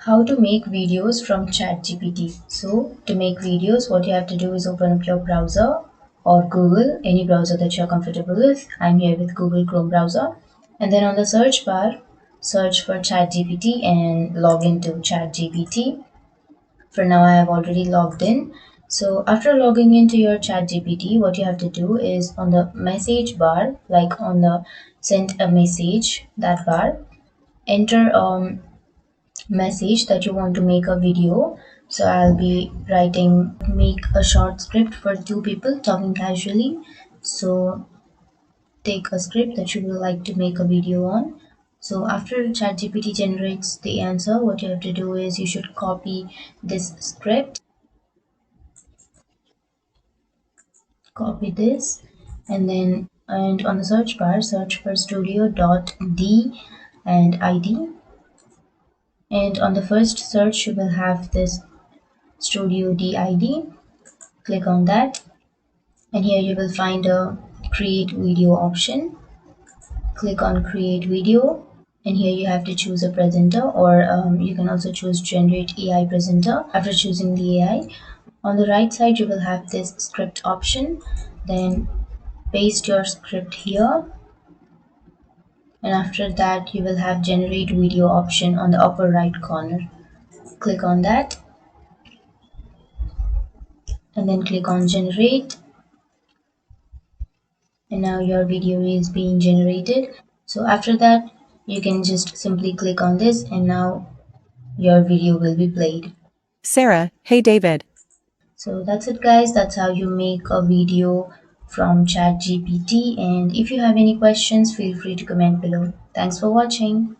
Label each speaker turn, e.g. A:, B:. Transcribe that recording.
A: How to make videos from ChatGPT. So to make videos, what you have to do is open up your browser or Google, any browser that you're comfortable with. I'm here with Google Chrome browser. And then on the search bar, search for ChatGPT and log into ChatGPT. For now, I have already logged in. So after logging into your ChatGPT, what you have to do is on the message bar, like on the send a message, that bar, enter message that you want to make a video. So I'll be writing make a short script for two people talking casually. So take a script that you would like to make a video on. So after ChatGPT generates the answer, what you have to do is you should copy this script, copy this, and on the search bar search for studio.d and id, and on the first search you will have this studio D-ID. Click on that, and here you will find a create video option. Click on create video, and here you have to choose a presenter, or you can also choose generate AI presenter. After choosing the AI, on the right side you will have this script option. Then paste your script here, and after that you will have generate video option on the upper right corner. Click on that, and then click on generate, and now your video is being generated. So after that you can just simply click on this, and now your video will be played.
B: Sarah, hey David.
A: So that's it guys, that's how you make a video from ChatGPT. And if you have any questions, feel free to comment below. Thanks for watching.